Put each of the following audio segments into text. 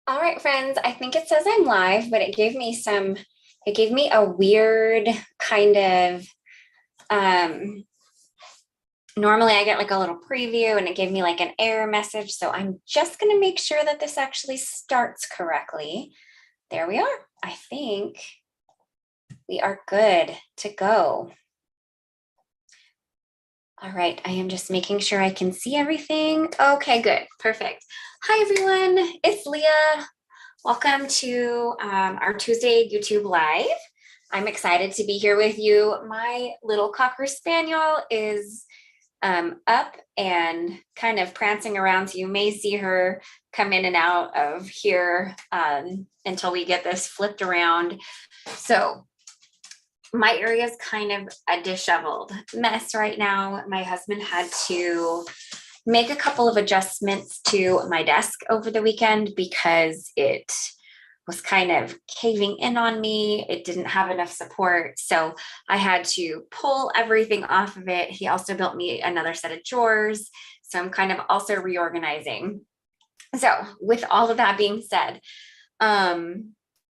All right, friends, I think it says I'm live, but it gave me a weird kind of, normally I get like a little preview and it gave me like an error message. So I'm just going to make sure that this actually starts correctly. There we are. I think we are good to go. All right, I am just making sure I can see everything. Okay, good, perfect. Hi everyone, it's Leah. Welcome to our Tuesday YouTube Live. I'm excited to be here with you. My little Cocker Spaniel is up and kind of prancing around, so you may see her come in and out of here until we get this flipped around. So my area is kind of a disheveled mess right now. My husband had to make a couple of adjustments to my desk over the weekend because it was kind of caving in on me. It didn't have enough support. So I had to pull everything off of it. He also built me another set of drawers. So I'm kind of also reorganizing. So with all of that being said,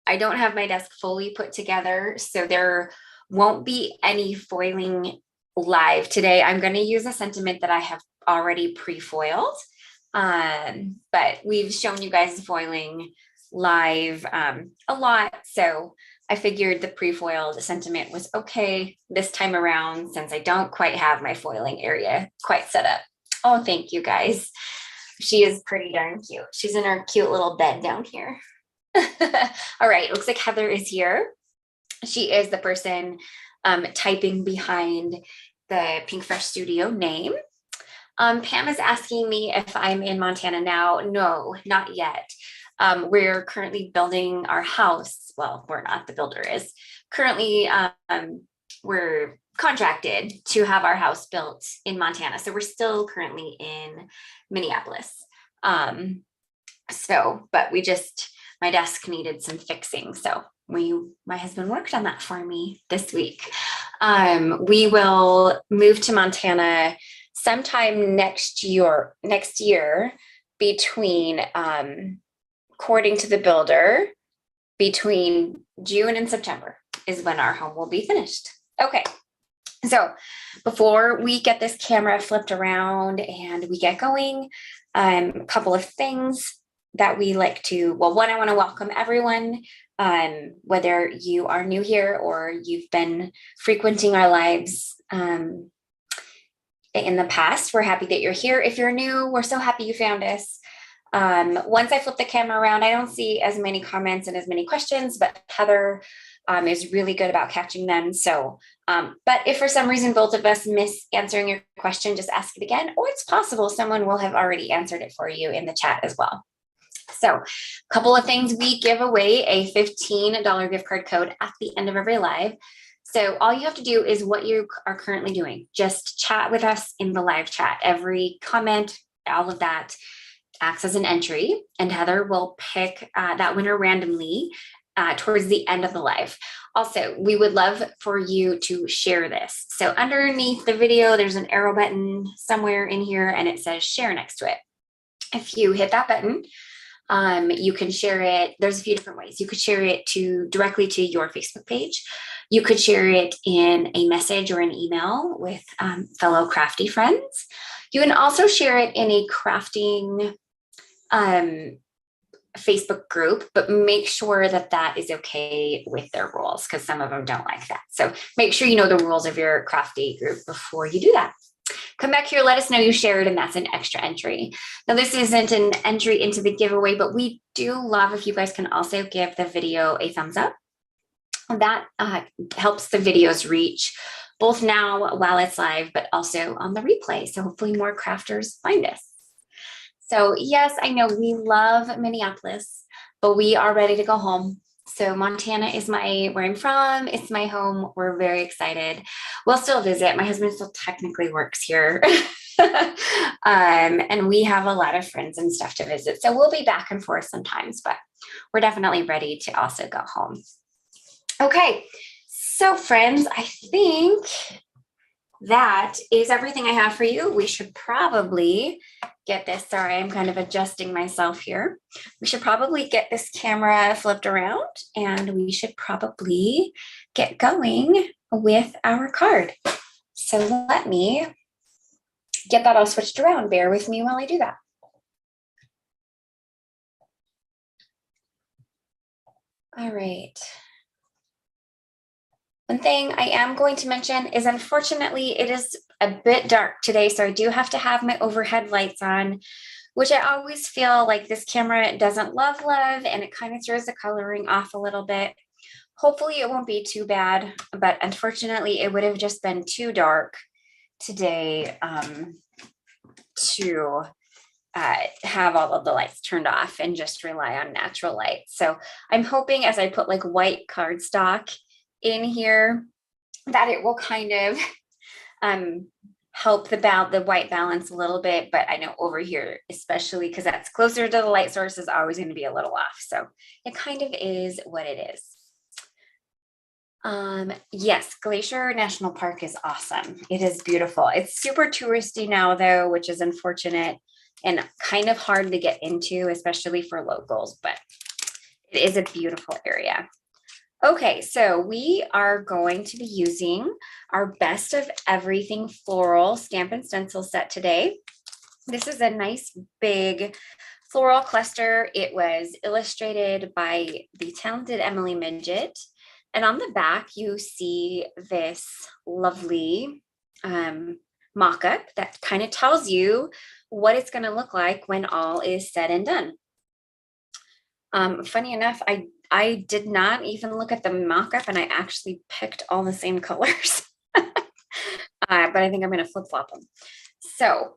I don't have my desk fully put together, so there won't be any foiling live today. I'm going to use a sentiment that I have already pre-foiled, but we've shown you guys foiling live a lot, so I figured the pre-foiled sentiment was okay this time around since I don't quite have my foiling area quite set up. Oh, thank you guys. She is pretty darn cute. She's in her cute little bed down here. All right, looks like Heather is here. She is the person typing behind the Pinkfresh studio name. Pam is asking me if I'm in Montana now. No, not yet. We're currently building our house. Well, we're not, the builder is. Currently, we're contracted to have our house built in Montana. So we're still currently in Minneapolis. But my desk needed some fixing. So my husband worked on that for me this week. We will move to Montana sometime next year between, according to the builder, between June and September is when our home will be finished. Okay. So before we get this camera flipped around and we get going, a couple of things that we like to, well, one, I want to welcome everyone, whether you are new here or you've been frequenting our lives in the past. We're happy that you're here. If you're new, we're so happy you found us. Once I flip the camera around, I don't see as many comments and as many questions, but Heather is really good about catching them. So, but if for some reason both of us miss answering your question, just ask it again, or it's possible someone will have already answered it for you in the chat as well. So a couple of things, we give away a $15 gift card code at the end of every live. So all you have to do is what you are currently doing. Just chat with us in the live chat. Every comment, all of that acts as an entry, and Heather will pick that winner randomly towards the end of the live. Also, we would love for you to share this. So underneath the video, there's an arrow button somewhere in here and it says share next to it. If you hit that button, you can share it. There's a few different ways. You could share it directly to your Facebook page. You could share it in a message or an email with fellow crafty friends. You can also share it in a crafting Facebook group, but make sure that that is okay with their rules because some of them don't like that. So make sure you know the rules of your crafty group before you do that. Come back here, let us know you shared, and that's an extra entry. Now, this isn't an entry into the giveaway, but we do love if you guys can also give the video a thumbs up. That helps the videos reach both now while it's live, but also on the replay. So hopefully more crafters find us. So yes, I know we love Minneapolis, but we are ready to go home. So Montana is where I'm from. It's my home. We're very excited. We'll still visit. My husband still technically works here. And we have a lot of friends and stuff to visit. So we'll be back and forth sometimes, but we're definitely ready to also go home. Okay, so friends, I think that is everything I have for you. We should probably get this. Sorry, I'm kind of adjusting myself here. We should probably get this camera flipped around and we should probably get going with our card. So let me get that all switched around. Bear with me while I do that. All right. One thing I am going to mention is, unfortunately, it is a bit dark today, so I do have to have my overhead lights on, which I always feel like this camera doesn't love, and it kind of throws the coloring off a little bit. Hopefully it won't be too bad, but unfortunately it would have just been too dark today to have all of the lights turned off and just rely on natural light. So I'm hoping as I put like white cardstock in here that it will kind of help the white balance a little bit, but I know over here, especially because that's closer to the light source, is always going to be a little off. So it kind of is what it is. Yes, Glacier National Park is awesome. It is beautiful. It's super touristy now though, which is unfortunate and kind of hard to get into, especially for locals, but it is a beautiful area. Okay, so we are going to be using our Best of Everything Floral Stamp and Stencil set today. This is a nice big floral cluster. It was illustrated by the talented Emily Midget. And on the back, you see this lovely mock-up that kind of tells you what it's going to look like when all is said and done. Funny enough, I did not even look at the mock-up and I actually picked all the same colors. But I think I'm going to flip-flop them. So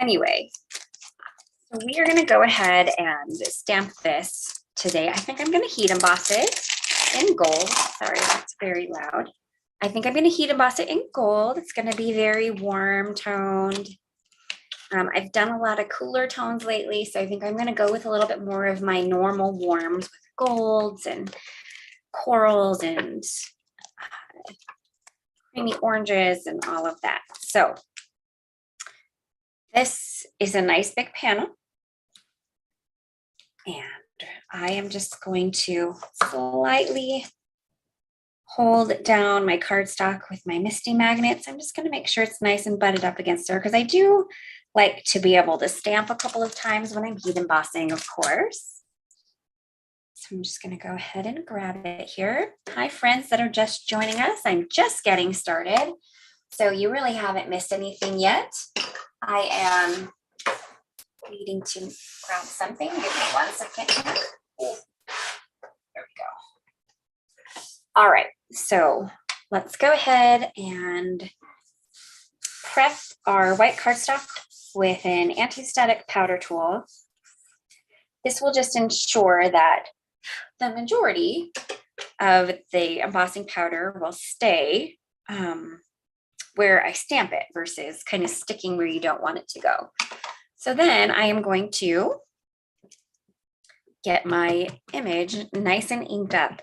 anyway, so we are going to go ahead and stamp this today. I think I'm going to heat emboss it in gold. Sorry, that's very loud. I think I'm going to heat emboss it in gold. It's going to be very warm toned. I've done a lot of cooler tones lately, so I think I'm going to go with a little bit more of my normal warms with golds and corals and creamy oranges and all of that. So this is a nice big panel. And I am just going to slightly hold down my cardstock with my Misty magnets. I'm just going to make sure it's nice and butted up against there because I do like to be able to stamp a couple of times when I'm heat embossing, of course. So I'm just going to go ahead and grab it here. Hi, friends that are just joining us. I'm just getting started, so you really haven't missed anything yet. I am needing to grab something. Give me 1 second here. There we go. All right, so let's go ahead and prep our white cardstock with an anti-static powder tool. This will just ensure that the majority of the embossing powder will stay where I stamp it versus kind of sticking where you don't want it to go. So then I am going to get my image nice and inked up.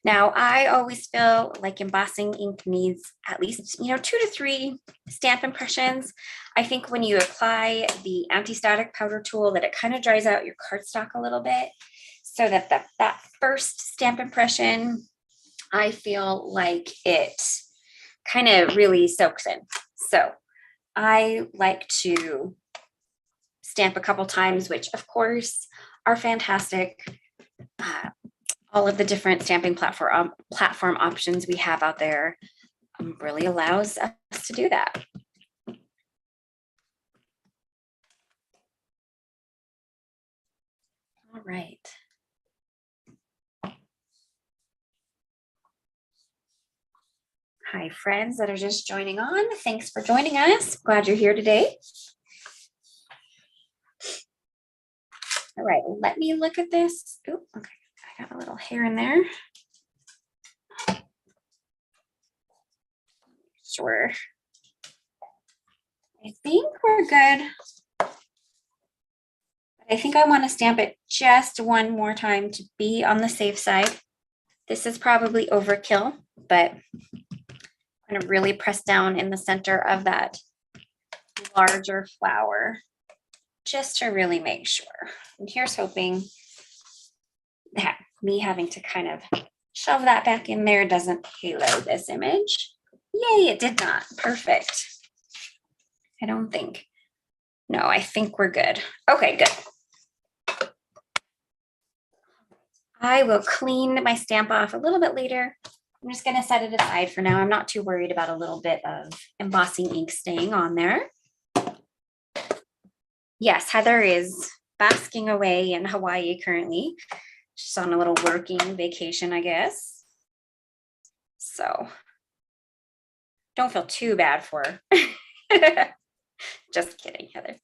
Now, I always feel like embossing ink needs at least, 2 to 3 stamp impressions. I think when you apply the anti-static powder tool that it kind of dries out your cardstock a little bit so that that first stamp impression, I feel like it kind of really soaks in. So I like to stamp a couple times, which of course are fantastic. All of the different stamping platform options we have out there really allows us to do that. All right. Hi, friends that are just joining on. Thanks for joining us. Glad you're here today. All right, let me look at this. Oh, okay, I got a little hair in there. Sure. I think we're good. I think I want to stamp it just one more time to be on the safe side. This is probably overkill, but I'm going to really press down in the center of that larger flower just to really make sure. And here's hoping that me having to kind of shove that back in there doesn't halo this image. Yay, it did not. Perfect. I don't think. No, I think we're good. Okay, good. I will clean my stamp off a little bit later. I'm just going to set it aside for now. I'm not too worried about a little bit of embossing ink staying on there. Yes, Heather is basking away in Hawaii currently. She's on a little working vacation, I guess. So don't feel too bad for her. Just kidding, Heather.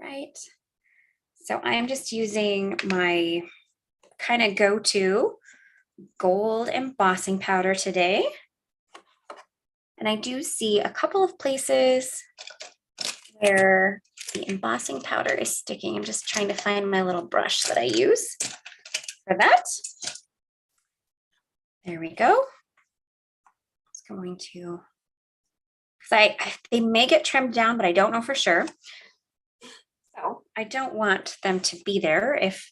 All right. So I'm just using my kind of go-to gold embossing powder today. And I do see a couple of places where the embossing powder is sticking. I'm just trying to find my little brush that I use for that. There we go. It's going to, because they may get trimmed down, but I don't know for sure. So I don't want them to be there if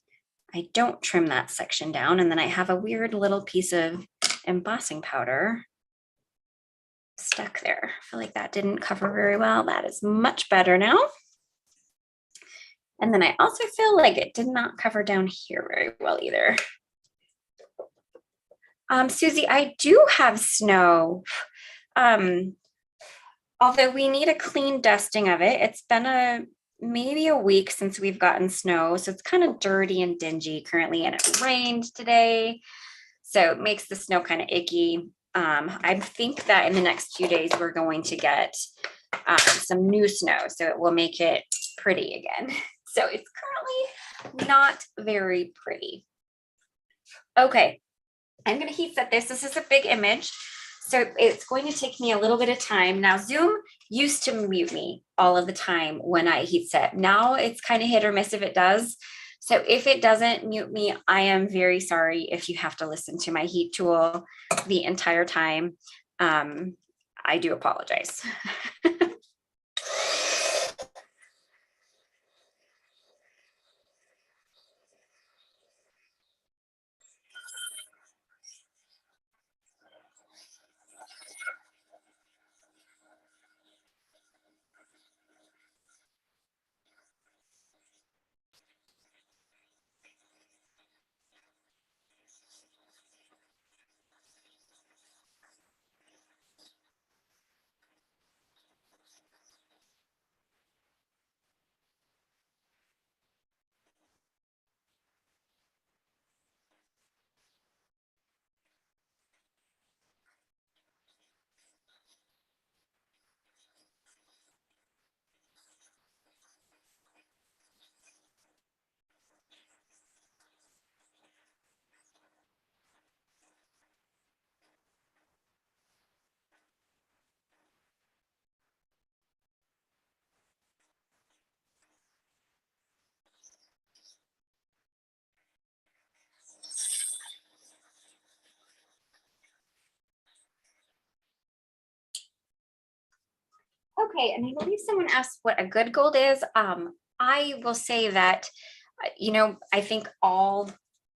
I don't trim that section down, and then I have a weird little piece of embossing powder stuck there. I feel like that didn't cover very well. That is much better now. And then I also feel like it did not cover down here very well either. Susie, I do have snow. Although we need a clean dusting of it. It's been maybe a week since we've gotten snow, so it's kind of dirty and dingy currently, and it rained today, so it makes the snow kind of icky. I think that in the next few days we're going to get some new snow, so it will make it pretty again. So it's currently not very pretty. Okay, I'm going to heat set this. This is a big image, so it's going to take me a little bit of time. Now, Zoom used to mute me all of the time when I heat set. Now it's kind of hit or miss if it does. So if it doesn't mute me, I am very sorry if you have to listen to my heat tool the entire time. I do apologize. Okay, and I believe someone asked what a good gold is. I will say that, I think all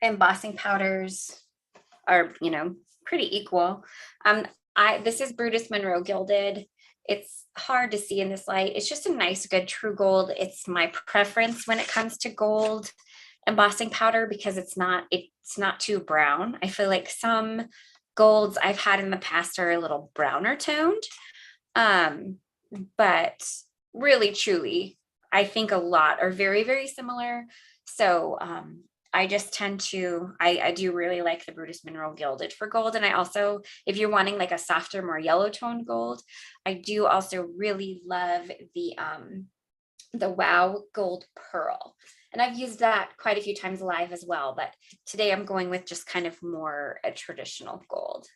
embossing powders are, pretty equal. This is Brutus Monroe Gilded. It's hard to see in this light. It's just a nice, good, true gold. It's my preference when it comes to gold embossing powder because it's not too brown. I feel like some golds I've had in the past are a little browner toned. But really, truly, I think a lot are very, very similar. So I just tend to, I do really like the Brutus Monroe Gilded for gold. And I also, if you're wanting like a softer, more yellow toned gold, I do also really love the Wow Gold Pearl. And I've used that quite a few times live as well. But today I'm going with just kind of more a traditional gold.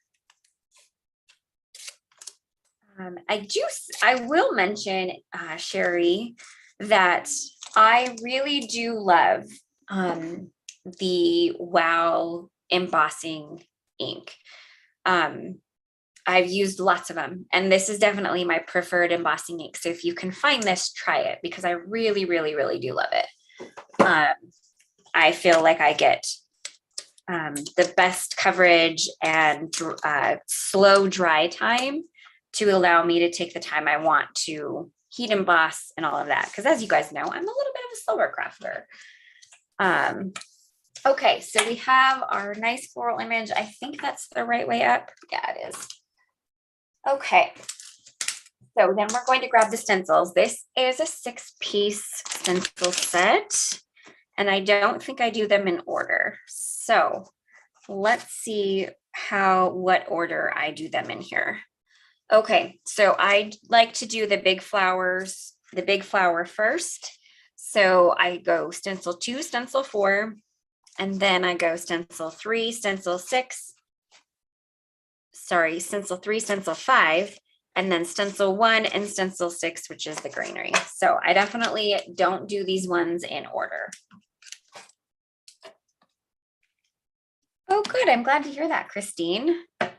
I will mention, Sherry, that I really do love the Wow embossing ink. I've used lots of them, and this is definitely my preferred embossing ink. So if you can find this, try it, because I really, really, really do love it. I feel like I get the best coverage and slow dry time to allow me to take the time I want to heat emboss and all of that. Because as you guys know, I'm a little bit of a slower crafter. Okay, so we have our nice floral image. I think that's the right way up. Yeah, it is. Okay, so then we're going to grab the stencils. This is a 6-piece stencil set, and I don't think I do them in order. So let's see what order I do them in here. Okay, so I like to do the big flower first. So I go stencil 2, stencil 4, and then I go stencil 3, stencil 6, stencil 3, stencil 5, and then stencil 1 and stencil 6, which is the greenery. So I definitely don't do these ones in order. Oh, good. I'm glad to hear that, Christine.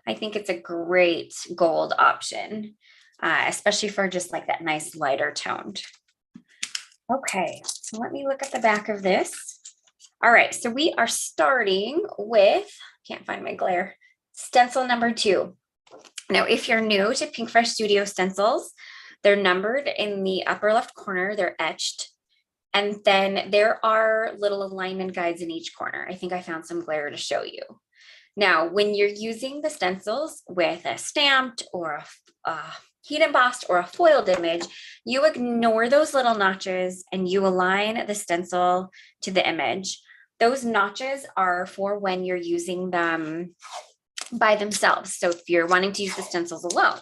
I think it's a great gold option, especially for just like that nice lighter toned. Okay, so let me look at the back of this. All right, so we are starting with, can't find my glare, stencil number 2. Now, if you're new to Pinkfresh Studio stencils, they're numbered in the upper left corner, they're etched. And then there are little alignment guides in each corner. I think I found some glare to show you. Now, when you're using the stencils with a stamped or a heat embossed or a foiled image, you ignore those little notches and you align the stencil to the image. Those notches are for when you're using them by themselves. So if you're wanting to use the stencils alone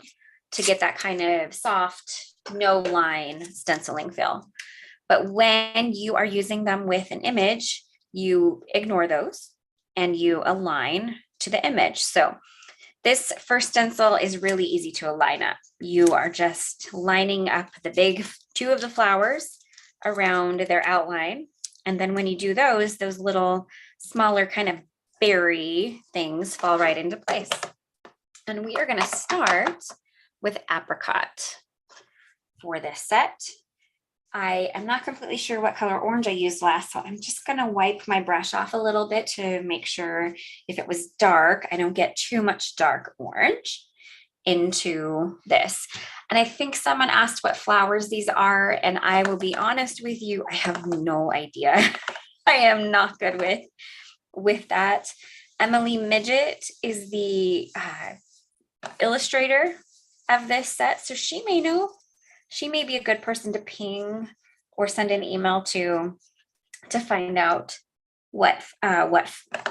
to get that kind of soft, no line stenciling feel. But when you are using them with an image, you ignore those and you align to the image. So this first stencil is really easy to align up. You are just lining up the big 2 of the flowers around their outline. And then when you do those little smaller kind of berry things fall right into place. And we are going to start with Apricot for this set. I am not completely sure what color orange I used last, so I'm just going to wipe my brush off a little bit to make sure if it was dark, I don't get too much dark orange into this. And I think someone asked what flowers these are, and I will be honest with you, I have no idea. I am not good with that. Emily Midget is the illustrator of this set, so she may know. She may be a good person to ping or send an email to find out what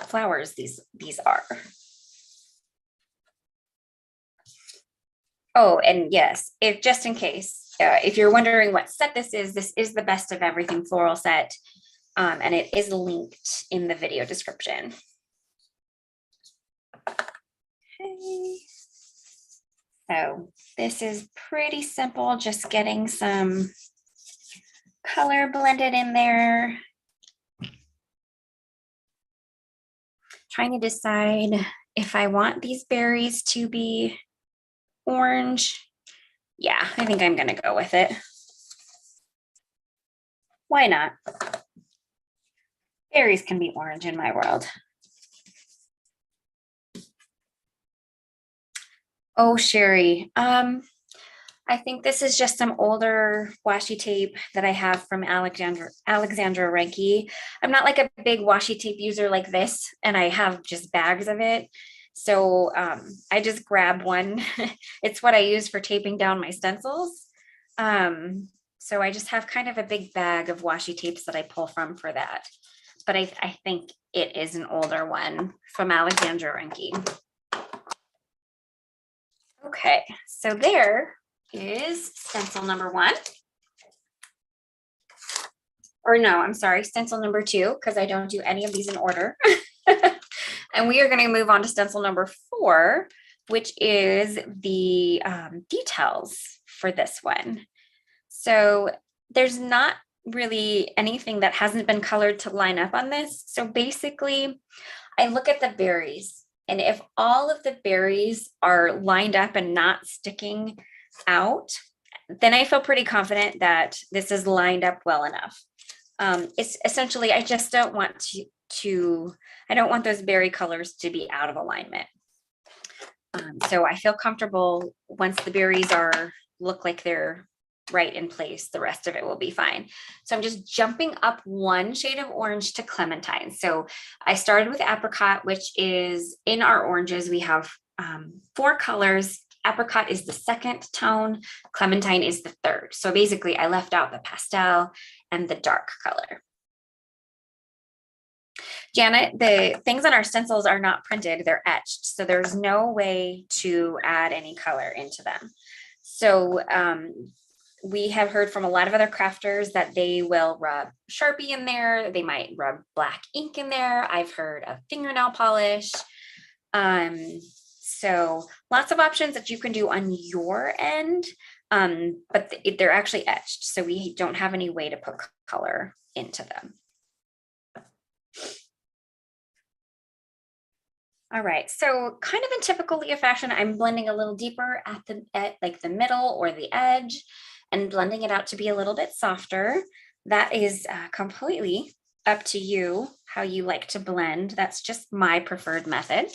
flowers these are. Oh, and yes, if just in case, if you're wondering what set this is the Best of Everything Floral set, and it is linked in the video description. Okay. So this is pretty simple, just getting some color blended in there. Trying to decide if I want these berries to be orange. Yeah, I think I'm gonna go with it. Why not? Berries can be orange in my world. Oh, Sherry, I think this is just some older washi tape that I have from Alexandra Renke. I'm not like a big washi tape user like this, and I have just bags of it. So I just grabbed one. It's what I use for taping down my stencils. So I just have kind of a big bag of washi tapes that I pull from for that. But I think it is an older one from Alexandra Renke. Okay, so there is stencil number 1. Or no, I'm sorry, stencil number 2, because I don't do any of these in order. And we are going to move on to stencil number 4, which is the details for this one. So there's not really anything that hasn't been colored to line up on this. So basically, I look at the berries And if all of the berries are lined up and not sticking out, then I feel pretty confident that this is lined up well enough. It's essentially, I just don't want I don't want those berry colors to be out of alignment. So I feel comfortable once the berries look like they're right in place, the rest of it will be fine. So I'm just jumping up one shade of orange to Clementine. So I started with Apricot, which is in our oranges. We have 4 colors. Apricot is the second tone. Clementine is the third. So basically I left out the pastel and the dark color. Janet, the things on our stencils are not printed, they're etched. So there's no way to add any color into them. So we have heard from a lot of other crafters that they will rub Sharpie in there. They might rub black ink in there. I've heard of fingernail polish. So lots of options that you can do on your end, but they're actually etched. So we don't have any way to put color into them. All right, so kind of in typical Leah fashion, I'm blending a little deeper at like the middle or the edge and blending it out to be a little bit softer. That is completely up to you, how you like to blend. That's just my preferred method.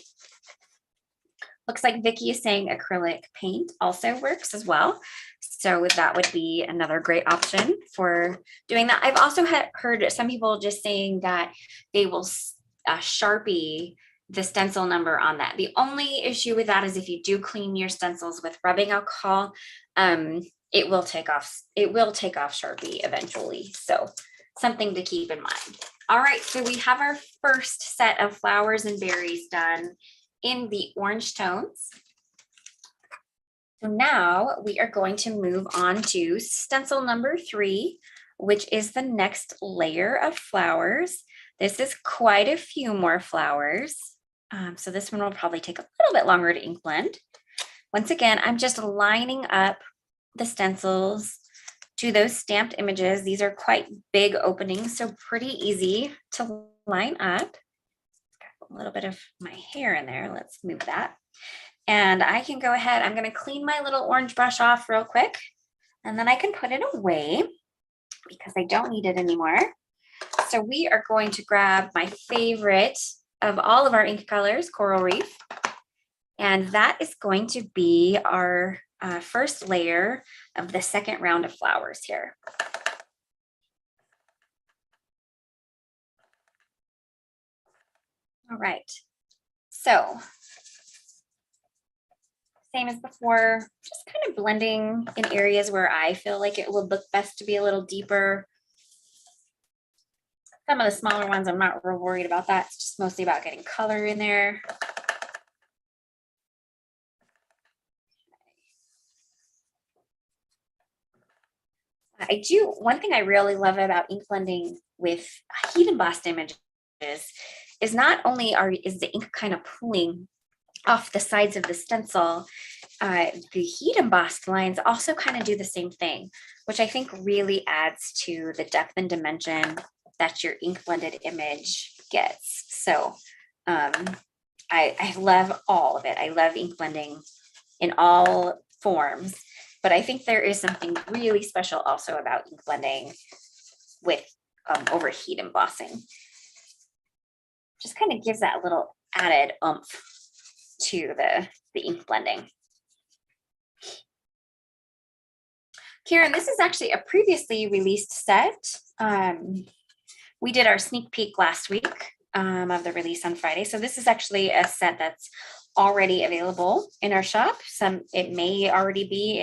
Looks like Vicky is saying acrylic paint also works as well. So that would be another great option for doing that. I've also heard some people just saying that they will Sharpie the stencil number on that. The only issue with that is if you do clean your stencils with rubbing alcohol, it will take off Sharpie eventually. So something to keep in mind. All right, so we have our first set of flowers and berries done in the orange tones. So now we are going to move on to stencil number 3, which is the next layer of flowers. This is quite a few more flowers. So this one will probably take a little bit longer to ink blend. Once again, I'm just lining up the stencils to those stamped images. These are quite big openings, so pretty easy to line up. Got a little bit of my hair in there. Let's move that. And I can go ahead, I'm going to clean my little orange brush off real quick, and then I can put it away because I don't need it anymore. So we are going to grab my favorite of all of our ink colors, Coral Reef, and that is going to be our first layer of the second round of flowers here. All right, so same as before, just kind of blending in areas where I feel like it would look best to be a little deeper. Some of the smaller ones, I'm not real worried about that. It's just mostly about getting color in there. One thing I really love about ink blending with heat embossed images is not only is the ink kind of pulling off the sides of the stencil, the heat embossed lines also kind of do the same thing, which I think really adds to the depth and dimension that your ink blended image gets. So I love all of it. I love ink blending in all forms, but I think there is something really special also about ink blending with over heat embossing. Just kind of gives that little added oomph to the ink blending. Karen, this is actually a previously released set. We did our sneak peek last week of the release on Friday. So this is actually a set that's already available in our shop. It may already be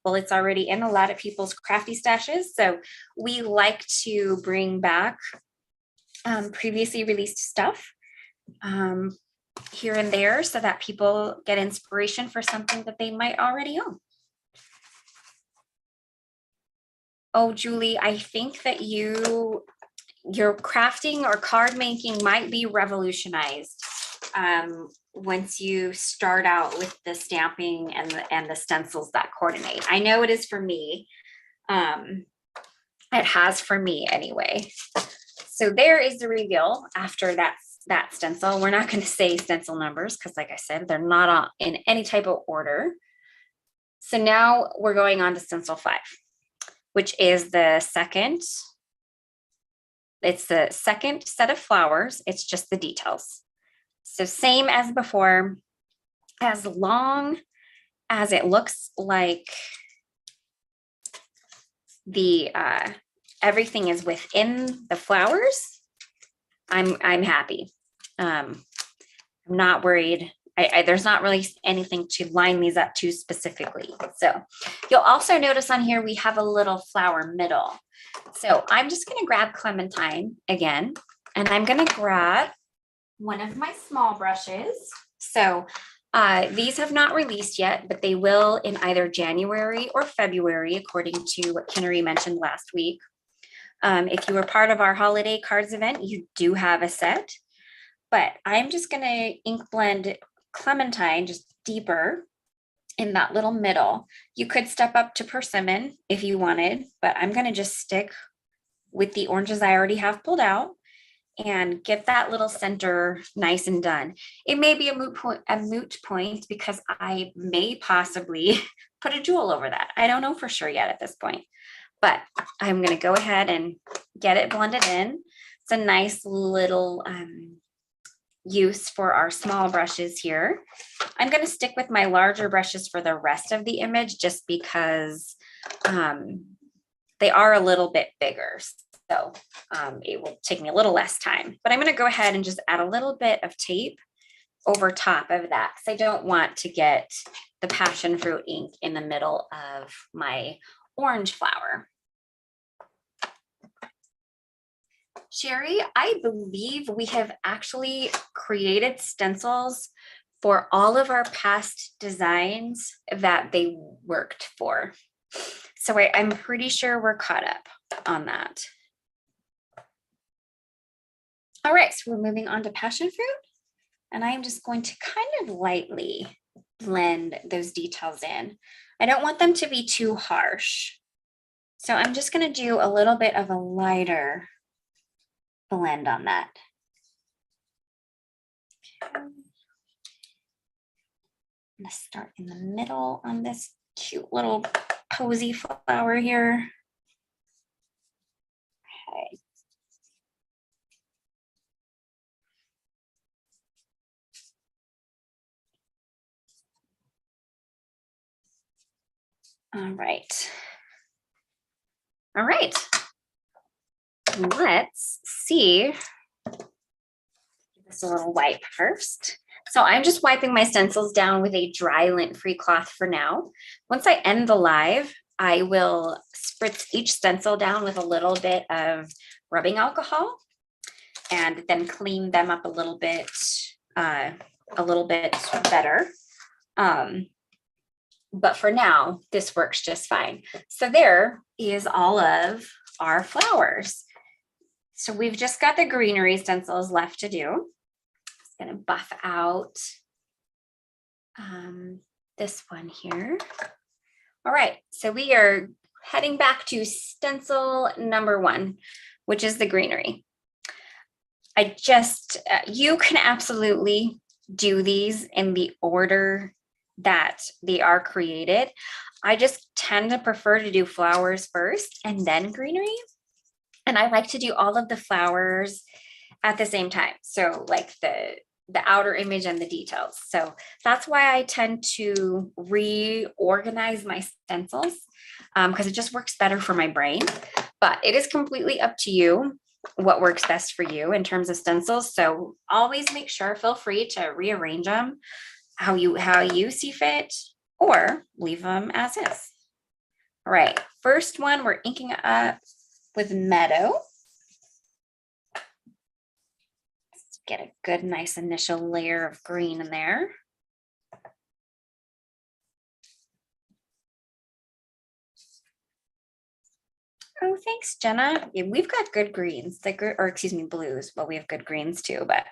it's already in a lot of people's crafty stashes. So we like to bring back previously released stuff here and there so that people get inspiration for something that they might already own. Oh, Julie, I think that your crafting or card making might be revolutionized once you start out with the stamping and the stencils that coordinate. I know it is for me. It has for me anyway. So there is the reveal after that that stencil. We're not going to say stencil numbers because, like I said, they're not in any type of order. So now we're going on to stencil 5, which is the second. It's the second set of flowers. It's just the details. So same as before, as long as it looks like the everything is within the flowers, I'm happy. I'm not worried. There's not really anything to line these up to specifically. So you'll also notice on here we have a little flower middle. So I'm just going to grab Clementine again, and I'm going to grab one of my small brushes. So these have not released yet, but they will in either January or February, according to what Kinnery mentioned last week. If you were part of our holiday cards event, you do have a set, but I'm just going to ink blend Clementine just deeper in that little middle. You could step up to persimmon if you wanted, but I'm going to just stick with the oranges I already have pulled out and get that little center nice and done. It may be a moot point because I may possibly put a jewel over that. I don't know for sure yet at this point, but I'm going to go ahead and get it blended in. It's a nice little use for our small brushes here. I'm going to stick with my larger brushes for the rest of the image just because they are a little bit bigger. So it will take me a little less time, but I'm going to go ahead and just add a little bit of tape over top of that because I don't want to get the passion fruit ink in the middle of my orange flower. Sherry, I believe we have actually created stencils for all of our past designs that they worked for. So I'm pretty sure we're caught up on that. All right, so we're moving on to passion fruit. And I'm just going to kind of lightly blend those details in. I don't want them to be too harsh. So I'm just going to do a little bit of a lighter blend on that. Okay. I'm going to start in the middle on this cute little posy flower here. Okay. All right. All right. Let's see. Give this a little wipe first. So I'm just wiping my stencils down with a dry lint-free cloth for now. Once I end the live, I will spritz each stencil down with a little bit of rubbing alcohol and then clean them up a little bit better. But for now, this works just fine. So there is all of our flowers. So we've just got the greenery stencils left to do. Just gonna buff out this one here. All right, so we are heading back to stencil number 1, which is the greenery. You can absolutely do these in the order that they are created. I just tend to prefer to do flowers first and then greenery. And I like to do all of the flowers at the same time. So like the outer image and the details. So that's why I tend to reorganize my stencils because it just works better for my brain. But it is completely up to you what works best for you in terms of stencils. So always make sure, feel free to rearrange them how you see fit or leave them as is. All right, first one we're inking up with Meadow. Let's get a good, nice initial layer of green in there. Oh, thanks, Jenna. Yeah, we've got good greens, blues. Well, we have good greens too, but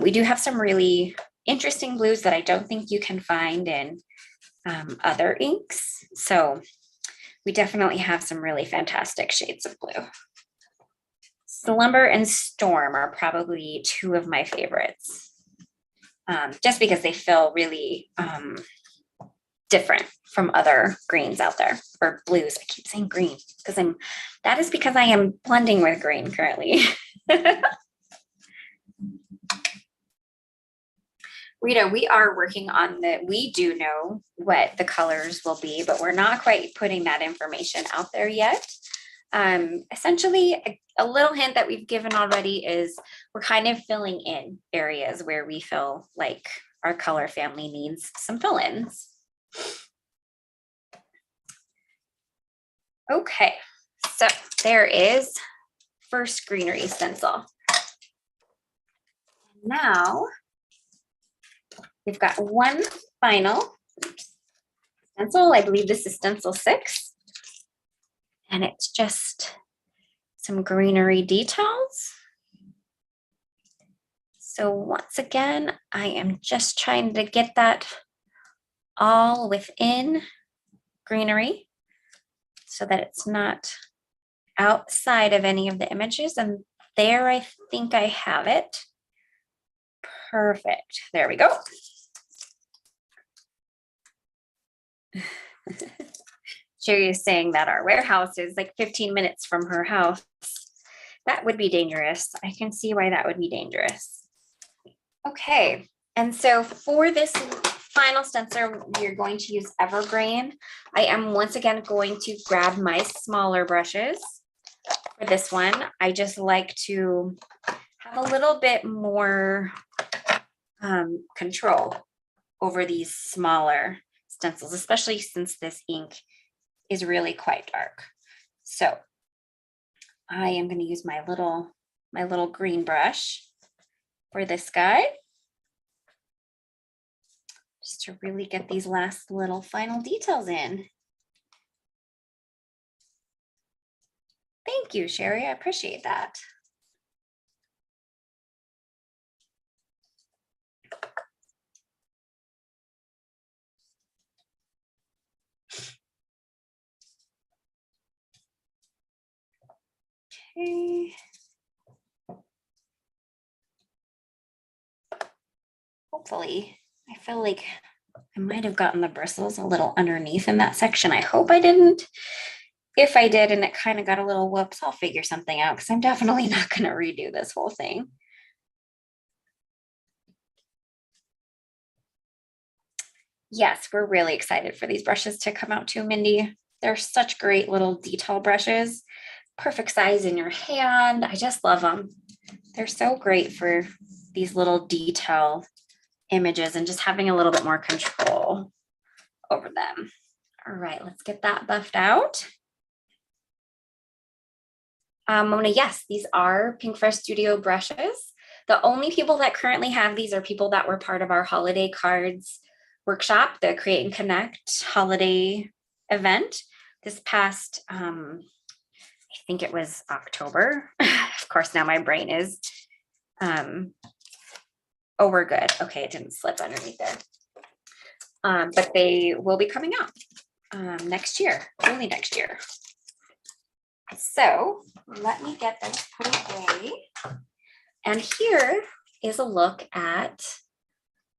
we do have some really interesting blues that I don't think you can find in other inks. So we definitely have some really fantastic shades of blue. Slumber and Storm are probably two of my favorites, just because they feel really different from other greens out there, or blues. I keep saying green because that is because I am blending with green currently. Rita, we are working on we do know what the colors will be, but we're not quite putting that information out there yet. Essentially, a little hint that we've given already is we're kind of filling in areas where we feel like our color family needs some fill-ins. Okay, so there is first greenery stencil. Now, we've got one final stencil. I believe this is stencil 6. And it's just some greenery details. So once again, I am just trying to get that all within greenery so that it's not outside of any of the images. And there, I think I have it. Perfect. There we go. Sherry is saying that our warehouse is like 15 minutes from her house. That would be dangerous. I can see why that would be dangerous. Okay, and so for this final stencil, we're going to use Evergreen. I am once again going to grab my smaller brushes. For this one, I just like to have a little bit more control over these smaller stencils, especially since this ink is really quite dark. So I am going to use my little green brush for this guy, just to really get these last little final details in. Thank you, Sherry. I appreciate that. Okay. Hopefully, I feel like I might have gotten the bristles a little underneath in that section. I hope I didn't. If I did and it kind of got a little whoops, I'll figure something out because I'm definitely not going to redo this whole thing. Yes, we're really excited for these brushes to come out too, Mindy. They're such great little detail brushes. Perfect size in your hand. I just love them. They're so great for these little detail images and just having a little bit more control over them. All right, let's get that buffed out. Mona, yes, these are Pinkfresh Studio brushes. The only people that currently have these are people that were part of our holiday cards workshop, the Create and Connect holiday event this past, I think it was October. Of course, now my brain is, oh, we're good. Okay, it didn't slip underneath there. But they will be coming out next year, early next year. So let me get this put away. And here is a look at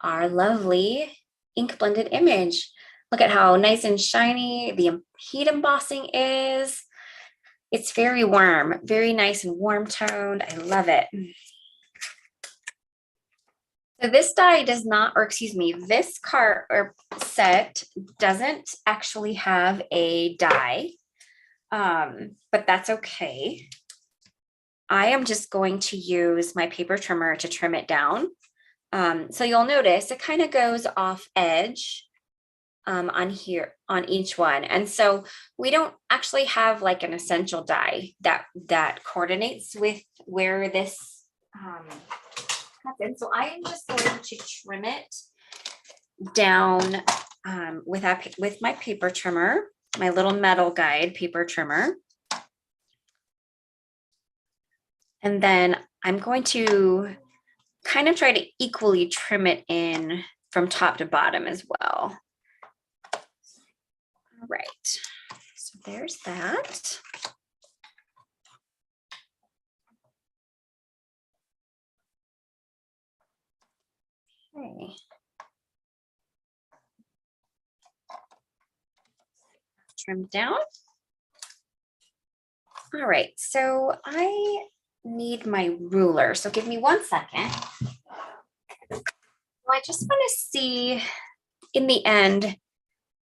our lovely ink blended image. Look at how nice and shiny the heat embossing is. It's very warm, very nice and warm toned. I love it. So this die does not, or excuse me, this card or set doesn't actually have a die, but that's okay. I am just going to use my paper trimmer to trim it down. So you'll notice it kind of goes off edge on here on each one. And so we don't actually have like an essential die that coordinates with where this happens. So I am just going to trim it down with my paper trimmer, my little metal guide paper trimmer. And then I'm going to kind of try to equally trim it in from top to bottom as well. All right, so there's that. Okay. Trim down. All right, so I need my ruler. So give me 1 second. Well, I just want to see in the end,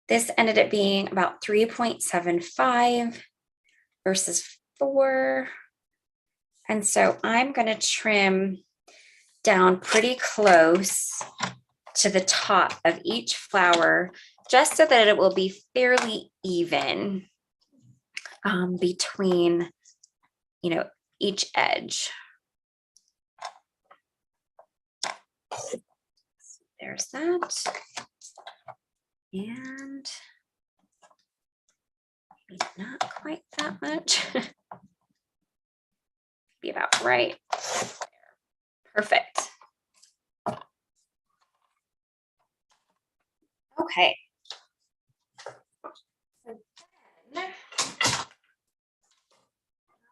this ended up being about 3.75 versus 4. And so I'm going to trim down pretty close to the top of each flower, just so that it will be fairly even between, each edge. There's that. And maybe not quite that much. Be about right. Perfect. Okay. So then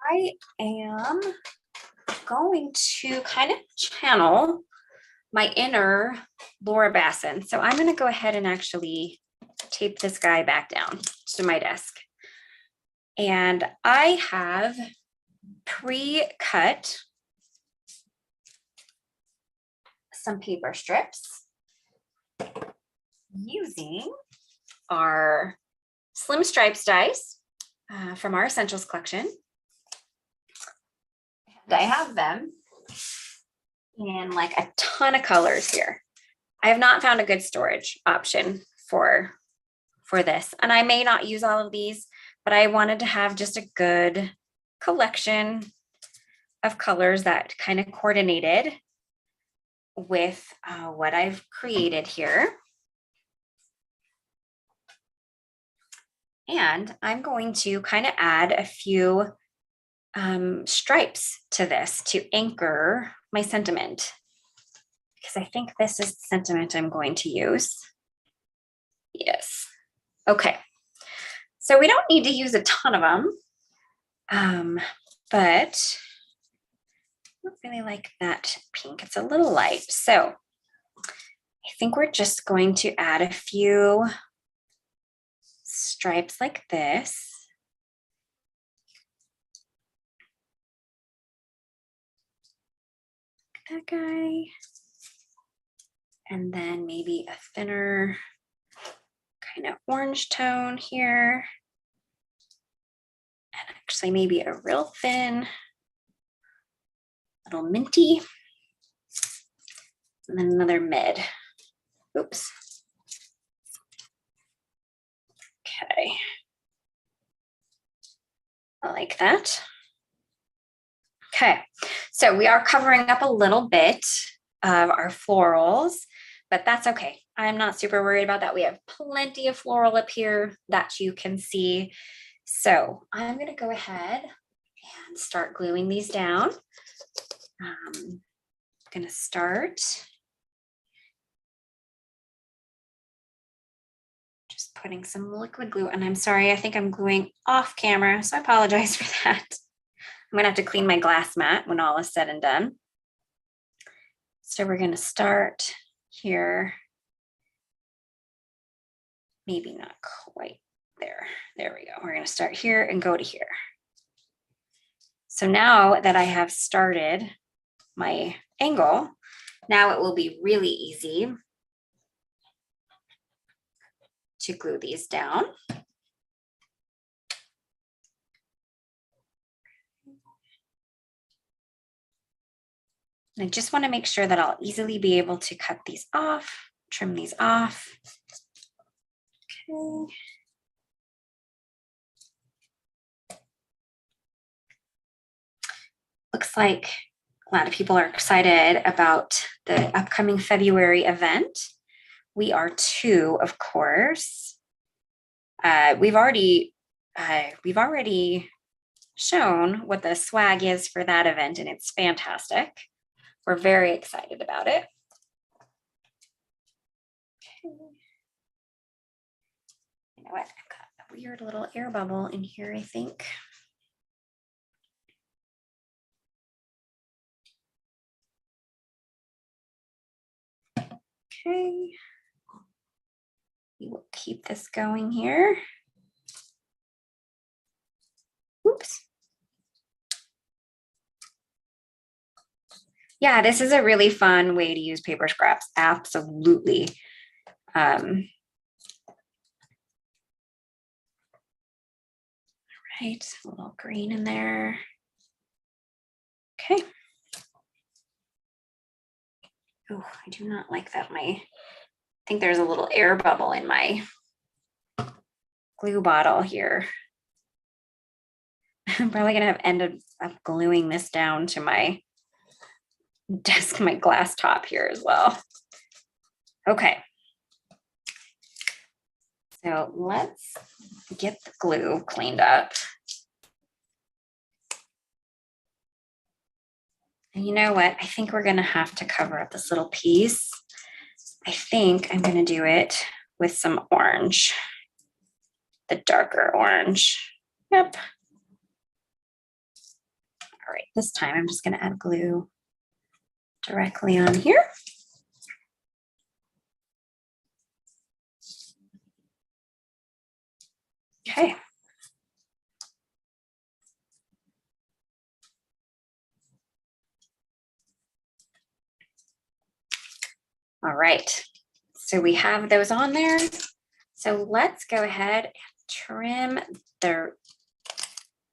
I am going to kind of channel my inner Laura Basson. So I'm going to go ahead and actually tape this guy back down to my desk. And I have pre-cut some paper strips using our Slim Stripes dies from our Essentials collection. And I have them in like a ton of colors here. I have not found a good storage option for this. And I may not use all of these, but I wanted to have just a good collection of colors that kind of coordinated with what I've created here. And I'm going to kind of add a few stripes to this to anchor my sentiment, because I think this is the sentiment I'm going to use. Yes. Okay. So we don't need to use a ton of them, but I don't really like that pink. It's a little light. So I think we're just going to add a few stripes like this. That guy. And then maybe a thinner kind of orange tone here. And actually maybe a real thin, little minty. And then another mid. Oops. Okay. I like that. Okay, so we are covering up a little bit of our florals, but that's okay. I'm not super worried about that. We have plenty of floral up here that you can see. So I'm going to go ahead and start gluing these down. I'm going to start just putting some liquid glue, and I'm sorry, I think I'm gluing off camera, so I apologize for that. I'm going to have to clean my glass mat when all is said and done. So we're going to start here. Maybe not quite there. There we go. We're going to start here and go to here. So now that I have started my angle, now it will be really easy to glue these down. And I just want to make sure that I'll easily be able to cut these off, trim these off. Okay. Looks like a lot of people are excited about the upcoming February event. We are too, of course. We've already shown what the swag is for that event, and it's fantastic. We're very excited about it. Okay. You know what? I've got a weird little air bubble in here, I think. Okay. We will keep this going here. Oops. Yeah, this is a really fun way to use paper scraps. Absolutely. Right, a little green in there. Okay. Oh, I do not like that. I think there's a little air bubble in my glue bottle here. I'm probably gonna have ended up gluing this down to my desk, my glass top here as well. Okay. So let's get the glue cleaned up. And you know what? I think we're gonna have to cover up this little piece. I think I'm gonna do it with some orange, the darker orange. Yep. All right, this time I'm just gonna add glue directly on here. Okay. All right, so we have those on there. So let's go ahead and trim the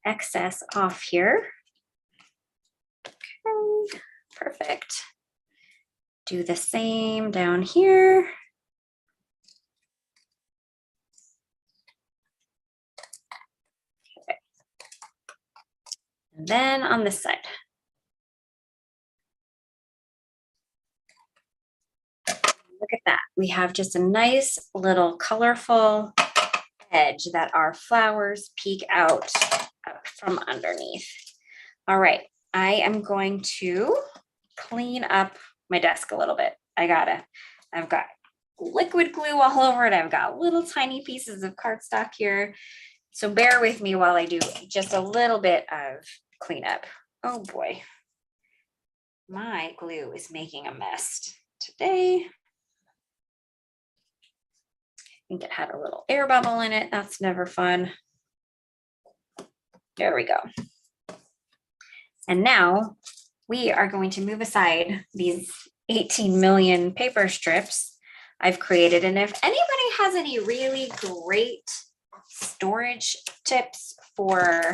excess off here. Okay, perfect. Do the same down here. Okay. And then on this side. Look at that. We have just a nice little colorful edge that our flowers peek out from underneath. All right, I am going to clean up my desk a little bit. I've got liquid glue all over it. I've got little tiny pieces of cardstock here. So bear with me while I do just a little bit of cleanup. Oh boy, my glue is making a mess today. I think it had a little air bubble in it. That's never fun. There we go. And now we are going to move aside these 18 million paper strips I've created. And if anybody has any really great storage tips for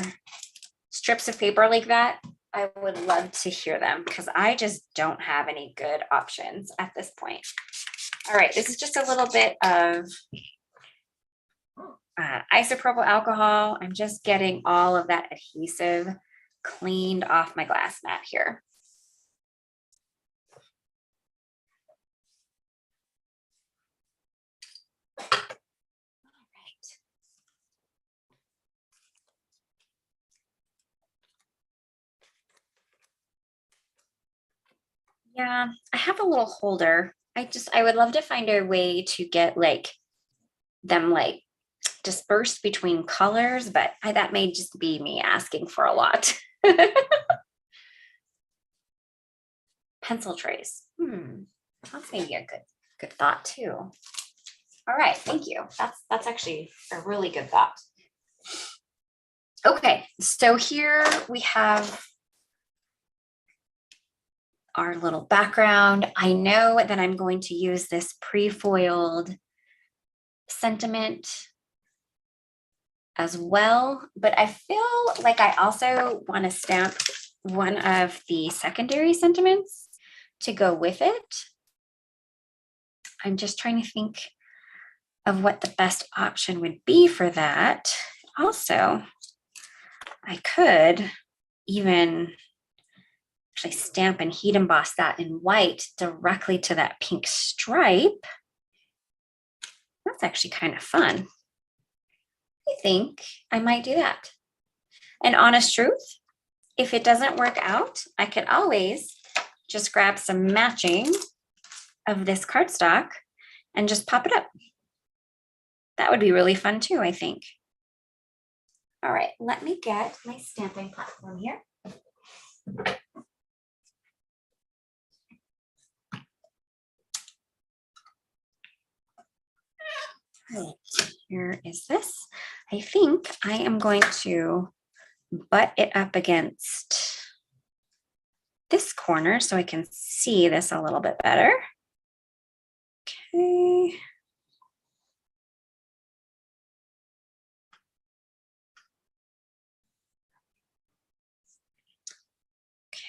strips of paper like that, I would love to hear them because I just don't have any good options at this point. All right, this is just a little bit of isopropyl alcohol. I'm just getting all of that adhesive cleaned off my glass mat here. All right. Yeah, I have a little holder. I would love to find a way to get them dispersed between colors, but that may just be me asking for a lot. Pencil trays. That's maybe a good thought too. All right, thank you. That's actually a really good thought. Okay, so here we have our little background. I know that I'm going to use this pre-foiled sentiment as well, but I feel like I also want to stamp one of the secondary sentiments to go with it. I'm just trying to think of what the best option would be for that. Also, I could even actually stamp and heat emboss that in white directly to that pink stripe. That's actually kind of fun. I think I might do that. And honest truth, if it doesn't work out, I could always just grab some matching of this cardstock and just pop it up. That would be really fun too, I think. All right, let me get my stamping platform here. Right, here is this. I think I am going to butt it up against this corner so I can see this a little bit better. Okay.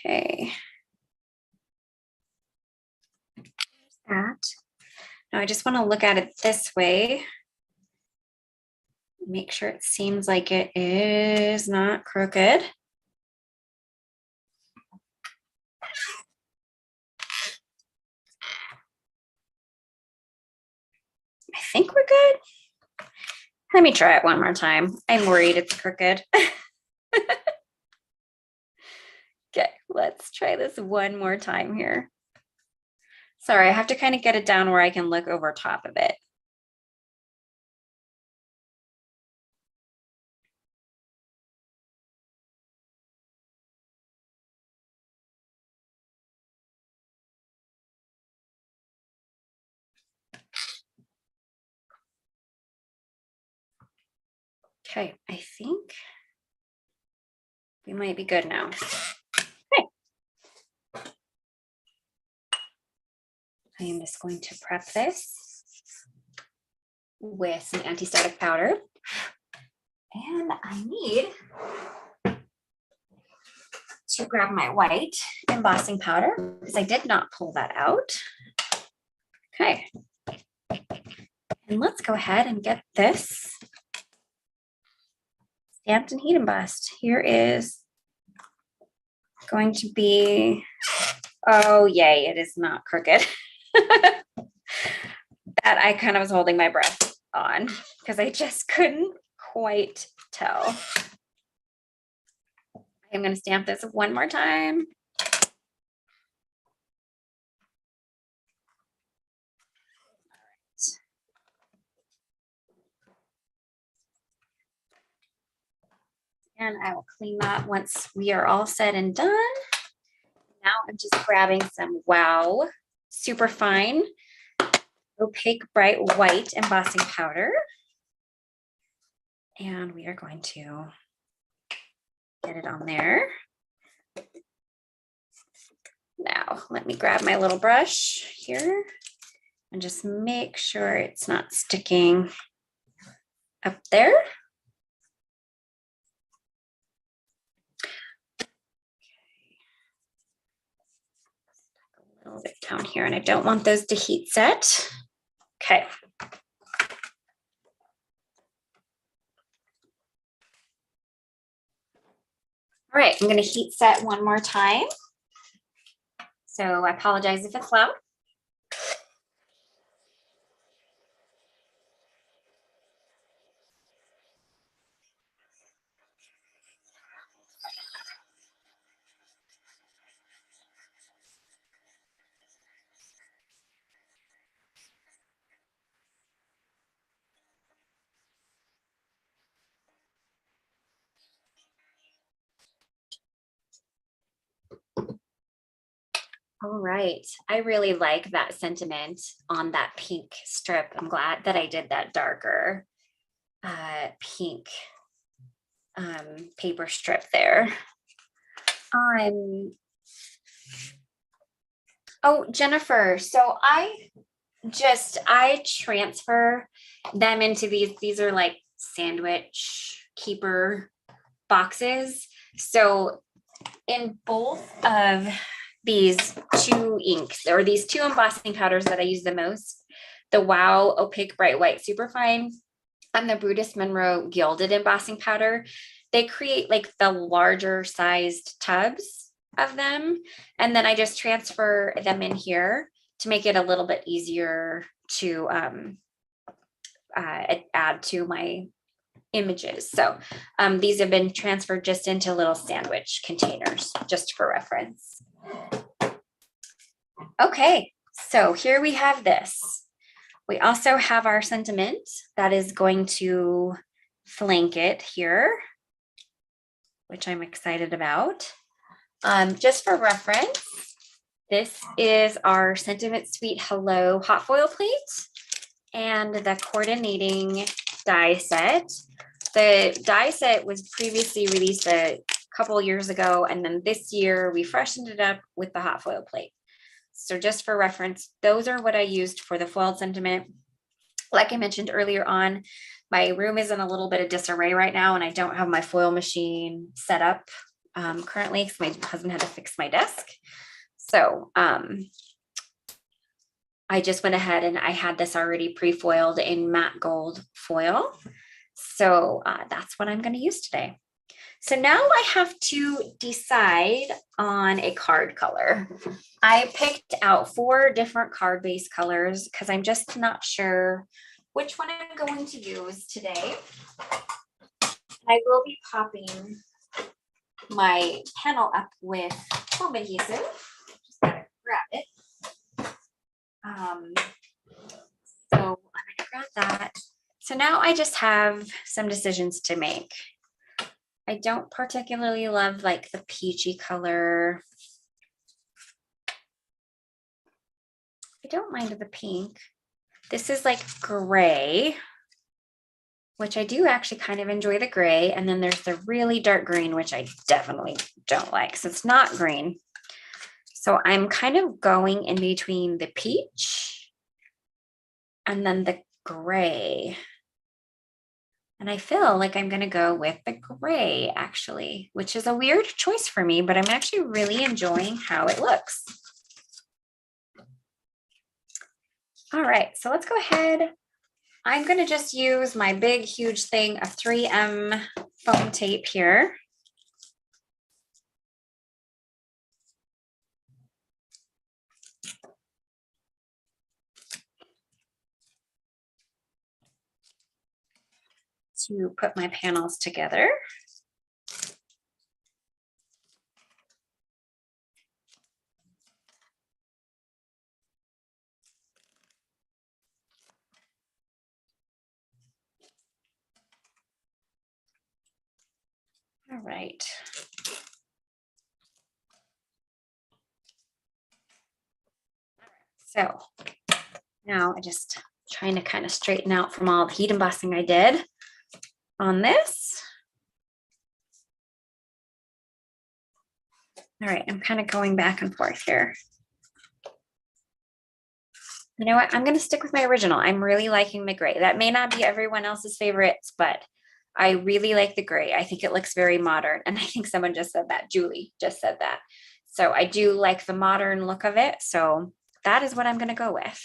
Okay. That. Now I just want to look at it this way. Make sure it seems like it is not crooked. I think we're good. Let me try it one more time. I'm worried it's crooked. Okay, let's try this one more time here. Sorry, I have to kind of get it down where I can look over top of it. Okay, I think we might be good now. Okay. I am just going to prep this with some anti-static powder. And I need to grab my white embossing powder because I did not pull that out. Okay. And let's go ahead and get this stamped and heat embossed. Here is going to be, oh yay, it is not crooked. That I kind of was holding my breath on because I just couldn't quite tell. I'm going to stamp this one more time. And I will clean that once we are all said and done. Now I'm just grabbing some Wow super fine opaque bright white embossing powder. And we are going to get it on there. Now, let me grab my little brush here and just make sure it's not sticking up there. A little bit down here, and I don't want those to heat set. Okay. All right, I'm going to heat set one more time. So I apologize if it's loud. All right, I really like that sentiment on that pink strip. I'm glad that I did that darker pink paper strip there. Oh, Jennifer, so I transfer them into these are like sandwich keeper boxes. So in both of these two inks or these two embossing powders that I use the most, the Wow Opaque Bright White Superfine and the Brutus Monroe Gilded Embossing Powder, they create like the larger sized tubs of them. And then I just transfer them in here to make it a little bit easier to add to my images. So these have been transferred just into little sandwich containers, just for reference. Okay, so here we have this. We also have our sentiment that is going to flank it here, which I'm excited about. Just for reference, this is our Sentiment Suite Hello hot foil plate. and the coordinating die set. The die set was previously released a couple years ago, and then this year we freshened it up with the hot foil plate. So just for reference, those are what I used for the foiled sentiment. Like I mentioned earlier on, my room is in a little bit of disarray right now, and I don't have my foil machine set up currently because my husband had to fix my desk. So I just went ahead and I had this already pre-foiled in matte gold foil. So that's what I'm going to use today. So now I have to decide on a card color. I picked out 4 different card base colors because I'm just not sure which one I'm going to use today. I will be popping my panel up with foam adhesive. Just gotta grab it. So I'm gonna grab that. So now I just have some decisions to make. I don't particularly love like the peachy color. I don't mind the pink. This is like gray, which I do actually kind of enjoy the gray. And then there's the really dark green, which I definitely don't like. So it's not green. So I'm kind of going in between the peach and then the gray. And I feel like I'm going to go with the gray actually, which is a weird choice for me, but I'm actually really enjoying how it looks. All right, so let's go ahead. I'm going to just use my big, huge thing of 3M foam tape here. To put my panels together. All right. So now I just trying to kind of straighten out from all the heat embossing I did on this. All right, I'm kind of going back and forth here. You know what? I'm going to stick with my original. I'm really liking the gray. That may not be everyone else's favorites, but I really like the gray. I think it looks very modern. And I think someone just said that. Julie just said that. So I do like the modern look of it. So that is what I'm going to go with.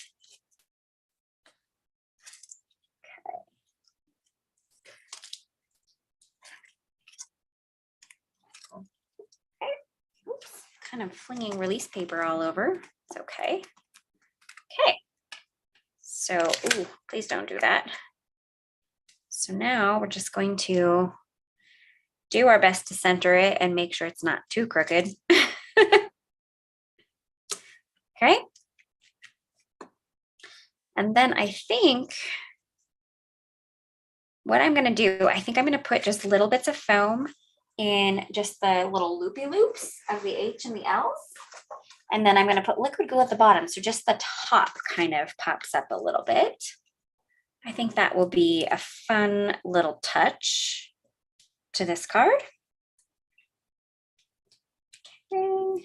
Okay. Oops. Kind of flinging release paper all over. It's okay. Okay. So, ooh, please don't do that. So now we're just going to do our best to center it and make sure it's not too crooked. Okay. And then I think what I'm going to do, I think I'm going to put just little bits of foam in just the little loopy loops of the H and the L's. And then I'm going to put liquid glue at the bottom. So just the top kind of pops up a little bit. I think that will be a fun little touch to this card. Okay.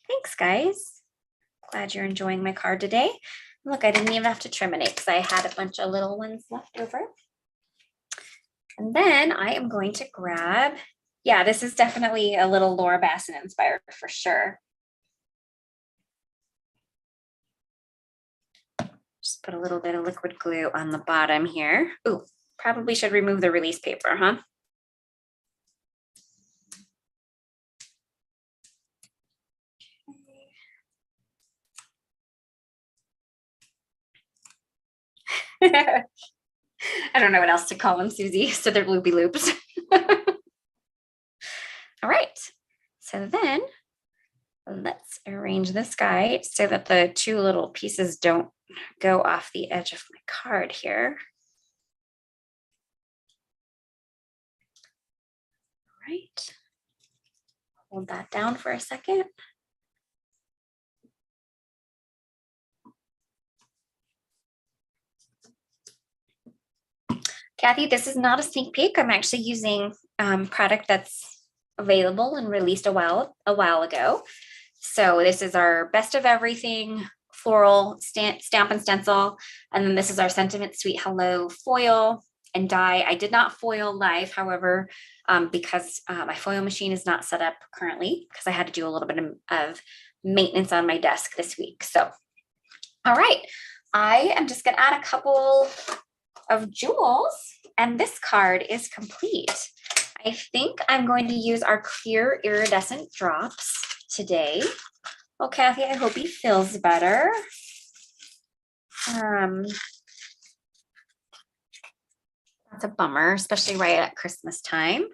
Thanks, guys. Glad you're enjoying my card today. Look, I didn't even have to terminate because I had a bunch of little ones left over. And then I am going to grab, yeah, this is definitely a little Laura Basson inspired for sure. Just put a little bit of liquid glue on the bottom here. Ooh, probably should remove the release paper, huh? I don't know what else to call them, Susie. So they're loopy loops. All right. So then let's arrange this guy so that the 2 little pieces don't go off the edge of my card here. All right. Hold that down for a second. Kathy, this is not a sneak peek. I'm actually using product that's available and released a while ago. So this is our Best of Everything Floral Stamp and Stencil. And then this is our Sentiment Sweet Hello foil and die. I did not foil live, however, because my foil machine is not set up currently because I had to do a little bit of maintenance on my desk this week. So, all right, I am just gonna add a couple of jewels and this card is complete. I think I'm going to use our clear iridescent drops today. Well, Kathy, I hope he feels better. That's a bummer, especially right at Christmas time.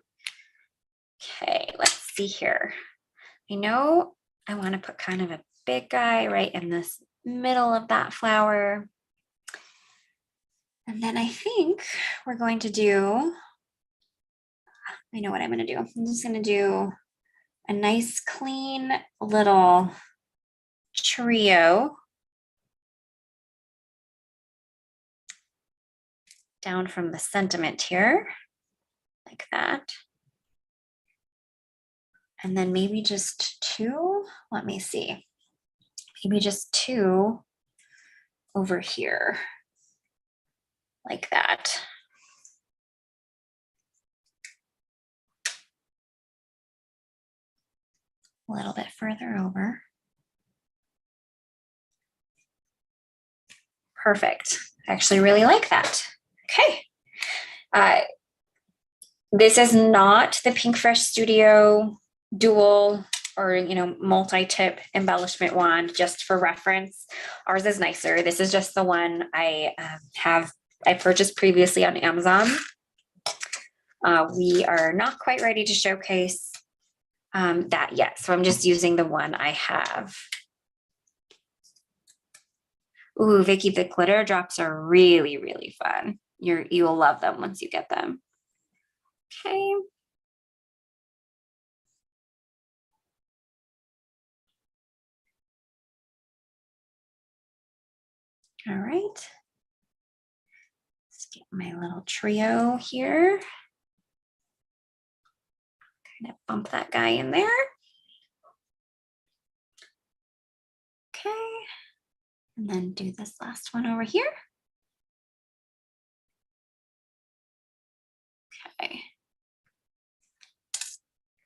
Okay, let's see here. I know I want to put kind of a big guy right in this middle of that flower. And then I think we're going to do, I know what I'm going to do. I'm just going to do a nice clean little trio down from the sentiment here, like that. And then maybe just two, let me see, maybe just two over here, like that. A little bit further over. Perfect. I actually really like that. Okay. This is not the Pinkfresh Studio dual or multi-tip embellishment wand, just for reference. Ours is nicer. This is just the one I purchased previously on Amazon. We are not quite ready to showcase that yet, so I'm just using the one I have. Ooh, Vicky, the glitter drops are really, really fun. You'll love them once you get them. Okay. All right. Let's get my little trio here. Kind of bump that guy in there. Okay. And then do this last one over here. Okay.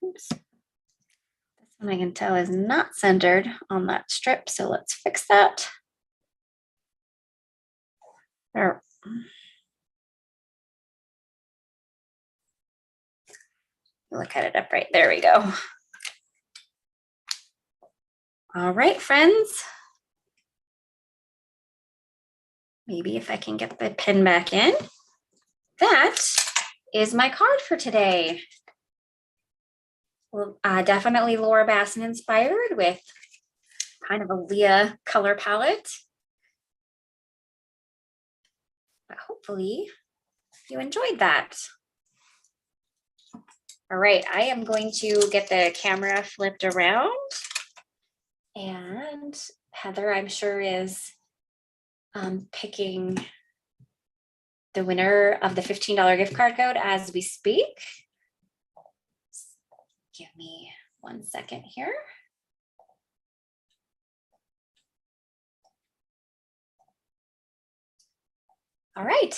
Oops. This one I can tell is not centered on that strip, so let's fix that. There. Look at it up right there. We go. All right, friends. Maybe if I can get the pin back in. That is my card for today. Well, definitely Laura Basson inspired with kind of a Leah color palette. But hopefully you enjoyed that. All right, I am going to get the camera flipped around. And Heather, I'm sure, is picking the winner of the $15 gift card code as we speak. Give me 1 second here. All right.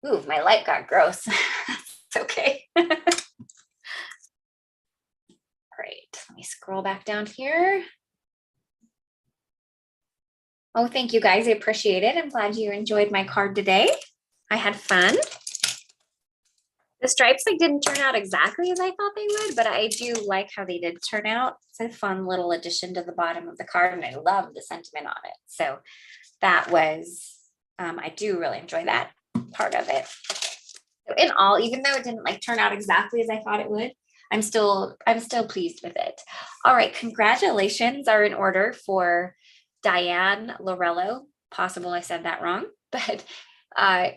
Ooh, my light got gross. It's okay. Great. Let me scroll back down here. Oh, thank you guys. I appreciate it. I'm glad you enjoyed my card today. I had fun. The stripes didn't turn out exactly as I thought they would, but I do like how they did turn out. It's a fun little addition to the bottom of the card, and I love the sentiment on it. So that was, I do really enjoy that part of it. So in all, even though it didn't turn out exactly as I thought it would, I'm still pleased with it. All right, congratulations are in order for Diane Lorello. Possible I said that wrong, but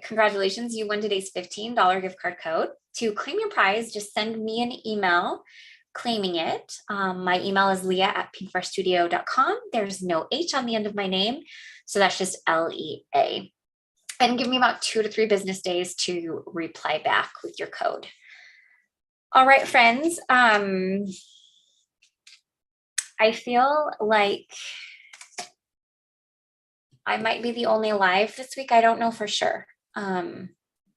congratulations, you won today's $15 gift card code. To claim your prize, just send me an email claiming it. My email is leah@pinkfreshstudio.com. There's no H on the end of my name, so that's just LEA. and give me about 2 to 3 business days to reply back with your code. All right, friends. I feel like I might be the only live this week. I don't know for sure.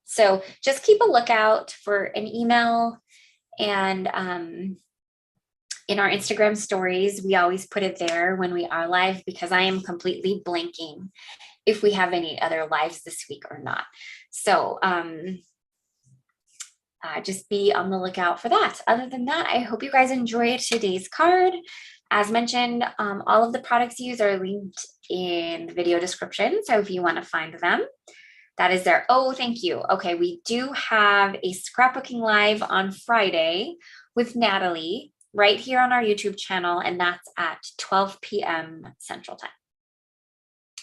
So just keep a lookout for an email, and in our Instagram stories, we always put it there when we are live, because I am completely blanking if we have any other lives this week or not. So just be on the lookout for that. Other than that, I hope you guys enjoyed today's card. As mentioned, all of the products used are linked in the video description. So if you want to find them, that is there. Oh, thank you. Okay, we do have a scrapbooking live on Friday with Natalie right here on our YouTube channel, and that's at 12 p.m. Central Time.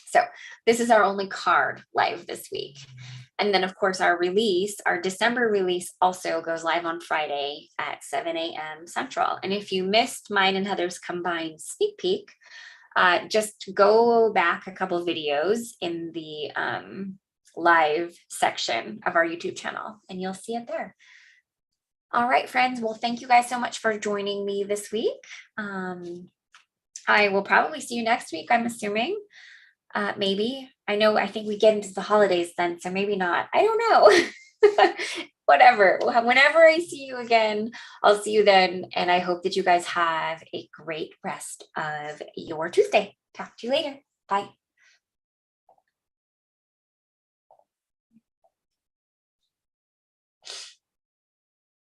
So this is our only card live this week. And then, of course, our release, our December release, also goes live on Friday at 7 a.m. Central. And if you missed mine and Heather's combined sneak peek, just go back a couple of videos in the live section of our YouTube channel, and you'll see it there. All right, friends. Well, thank you guys so much for joining me this week. I will probably see you next week, I'm assuming. Maybe. I think we get into the holidays then, so maybe not. I don't know. Whatever. Whenever I see you again, I'll see you then. And I hope that you guys have a great rest of your Tuesday. Talk to you later. Bye.